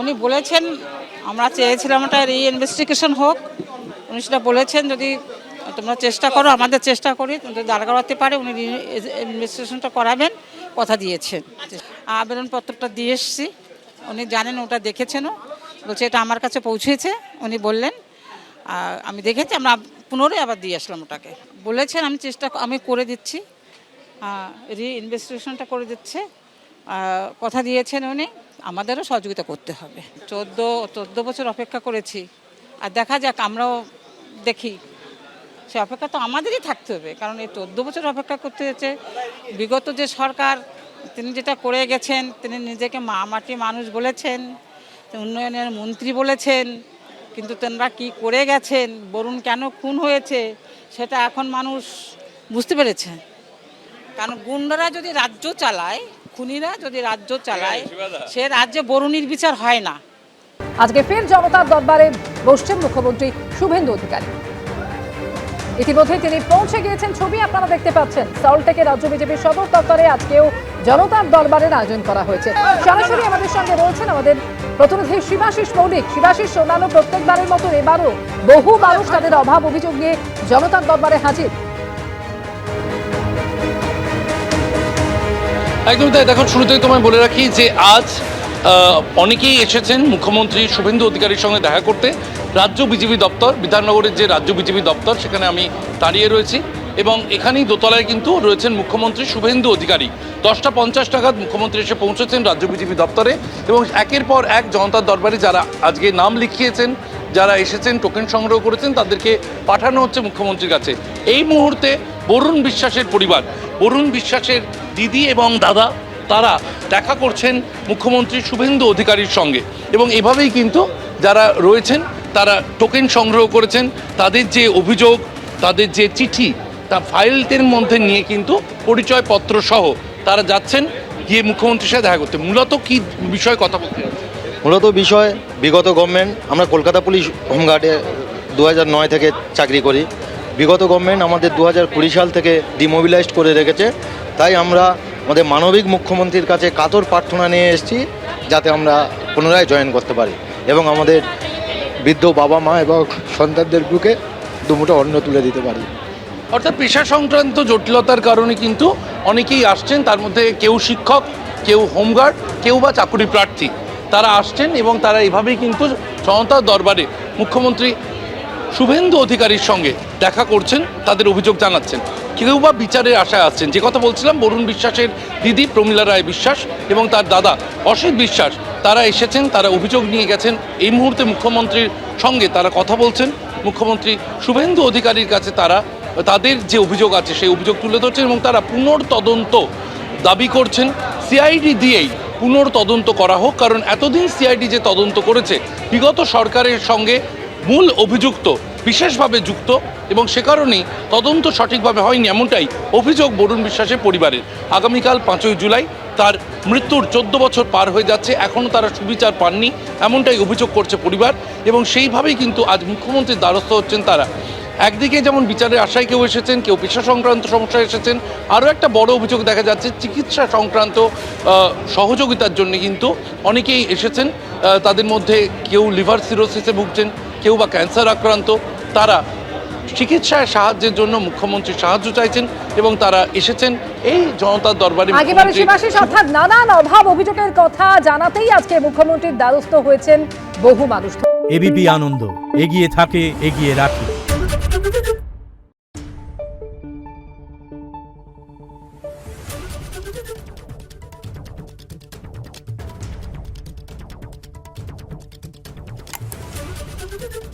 উনি বলেছেন আমরা চেয়েছিলাম ওটা রিইনভেস্টিগেশন হোক। উনি সেটা বলেছেন যদি তোমরা চেষ্টা করো, আমাদের চেষ্টা করি, যদি দাঁড় করাতে পারে উনি ইনভেস্টিগেশনটা করাবেন, কথা দিয়েছেন। আবেদনপত্রটা দিয়ে এসেছি, উনি জানেন, ওটা দেখেছেনও, বলছে এটা আমার কাছে পৌঁছেছে। উনি বললেন আমি দেখেছি, আমরা পুনরায় আবার দিয়ে আসলাম ওটাকে। বলেছেন আমি করে দিচ্ছি, রিইনভেস্টিগেশনটা করে দিচ্ছে, কথা দিয়েছেন উনি। আমাদেরও সহযোগিতা করতে হবে। 14 বছর অপেক্ষা করেছি, আর দেখা যাক, আমরাও দেখি। সে অপেক্ষা তো আমাদেরই থাকতে হবে, কারণ এই 14 বছর অপেক্ষা করতে হচ্ছে। বিগত যে সরকার, তিনি যেটা করে গেছেন, তিনি নিজেকে মাটি মানুষ বলেছেন, উন্নয়নের মন্ত্রী বলেছেন, কিন্তু তেনারা কি করে গেছেন, বরুণ কেন খুন হয়েছে, সেটা এখন মানুষ বুঝতে পেরেছে। কারণ গুন্ডারা যদি রাজ্য চালায়, খুনিরা যদি রাজ্য চালায়, সে রাজ্যে বরুণীর বিচার হয় না। আজকে ফের জনতার দরবারে বসছেন মুখ্যমন্ত্রী শুভেন্দু অধিকারী। ইতিমধ্যে তিনি পৌঁছে গিয়েছেন, ছবি আপনারা দেখতে পাচ্ছেন। সল্টলেকের রাজ্য বিজেপির সদর দপ্তরে আজকেও জনতার দরবারের আয়োজন করা হয়েছে। সরাসরি আমাদের সঙ্গে রয়েছেন আমাদের প্রতিনিধি শিবাশিস মৌলিক। শিবাশিস, অন্যান্য প্রত্যেকবারের মতো এবারও বহু মানুষ তাদের অভাব অভিযোগ নিয়ে জনতার দরবারে হাজির। একদম তাই। দেখো, শুরুতেই তোমায় বলে রাখি যে আজ অনেকেই এসেছেন মুখ্যমন্ত্রী শুভেন্দু অধিকারীর সঙ্গে দেখা করতে। রাজ্য বিজেপি দপ্তর, বিধাননগরের যে রাজ্য বিজেপি দপ্তর, সেখানে আমি দাঁড়িয়ে রয়েছি এবং এখানেই দোতলায় কিন্তু রয়েছেন মুখ্যমন্ত্রী শুভেন্দু অধিকারী। 10:50 নাগাদ মুখ্যমন্ত্রী এসে পৌঁছেছেন রাজ্য বিজেপি দপ্তরে এবং একের পর এক জনতার দরবারে যারা আজকে নাম লিখিয়েছেন, যারা এসেছেন, টোকেন সংগ্রহ করেছেন, তাদেরকে পাঠানো হচ্ছে মুখ্যমন্ত্রীর কাছে। এই মুহূর্তে বরুণ বিশ্বাসের পরিবার, বরুণ বিশ্বাসের দিদি এবং দাদা, তারা দেখা করছেন মুখ্যমন্ত্রী শুভেন্দু অধিকারীর সঙ্গে এবং এভাবেই কিন্তু যারা রয়েছেন তারা টোকেন সংগ্রহ করেছেন। তাদের যে অভিযোগ, তাদের যে চিঠি, তা ফাইলটির মধ্যে নিয়ে কিন্তু পরিচয়পত্র সহ তারা যাচ্ছেন গিয়ে মুখ্যমন্ত্রীর সাথে দেখা করতে। মূলত কি বিষয়ে কথা বলতে? মূলত বিষয়, বিগত গভর্নমেন্ট, আমরা কলকাতা পুলিশ হোমগার্ডে 2009 থেকে চাকরি করি। বিগত গভর্নমেন্ট আমাদের 2020 সাল থেকে ডিমোবিলাইজড করে রেখেছে। তাই আমরা আমাদের মানবিক মুখ্যমন্ত্রীর কাছে কাতর প্রার্থনা নিয়ে এসেছি যাতে আমরা পুনরায় জয়েন করতে পারি এবং আমাদের বৃদ্ধ বাবা মা এবং সন্তানদের বুকে দুমুঠো অন্ন তুলে দিতে পারি। অর্থাৎ পেশা সংক্রান্ত জটিলতার কারণে কিন্তু অনেকেই আসছেন, তার মধ্যে কেউ শিক্ষক, কেউ হোমগার্ড, কেউ বা চাকুরি প্রার্থী, তারা আসছেন এবং তারা এভাবেই কিন্তু জনতার দরবারে মুখ্যমন্ত্রী শুভেন্দু অধিকারীর সঙ্গে দেখা করছেন, তাদের অভিযোগ জানাচ্ছেন। কেউ বা বিচারের আশায় আসছেন। যে কথা বলছিলাম, বরুণ বিশ্বাসের দিদি প্রমীলা রায় বিশ্বাস এবং তার দাদা অসিত বিশ্বাস, তারা এসেছেন, তারা অভিযোগ নিয়ে গেছেন। এই মুহূর্তে মুখ্যমন্ত্রীর সঙ্গে তারা কথা বলছেন। মুখ্যমন্ত্রী শুভেন্দু অধিকারীর কাছে তারা তাদের যে অভিযোগ আছে সেই অভিযোগ তুলে ধরছেন এবং তারা পুনর্তদন্ত দাবি করছেন। সিআইডি দিয়েই পুনর্তদন্ত করা হোক, কারণ এতদিন সিআইডি যে তদন্ত করেছে বিগত সরকারের সঙ্গে মূল অভিযুক্ত বিশেষভাবে যুক্ত এবং সে কারণেই তদন্ত সঠিকভাবে হয়নি, এমনটাই অভিযোগ বরুণ বিশ্বাসের পরিবারের। আগামীকাল 5ই জুলাই তার মৃত্যুর 14 বছর পার হয়ে যাচ্ছে, এখনও তারা সুবিচার পাননি, এমনটাই অভিযোগ করছে পরিবার এবং সেইভাবেই কিন্তু আজ মুখ্যমন্ত্রীর দ্বারস্থ হচ্ছেন তারা। একদিকে যেমন বিচারের আশায় কেউ এসেছেন, কেউ পেশা সংক্রান্ত সমস্যায় এসেছেন, আরও একটা বড় অভিযোগ দেখা যাচ্ছে চিকিৎসা সংক্রান্ত সহযোগিতার জন্য কিন্তু অনেকেই এসেছেন। তাদের মধ্যে কেউ লিভার সিরোসিসে ভুগছেন, কেউ বা ক্যান্সার আক্রান্ত, তারা চিকিৎসায় সাহায্যের জন্য মুখ্যমন্ত্রীর সাহায্য চাইছেন এবং তারা এসেছেন এই জনতার দরবারে। অর্থাৎ নানান অভাব অভিযোগের কথা জানাতেই আজকে মুখ্যমন্ত্রীর দ্বারস্থ হয়েছেন বহু মানুষ। এবিপি আনন্দ, এগিয়ে থাকে, এগিয়ে রাখে। Thank you.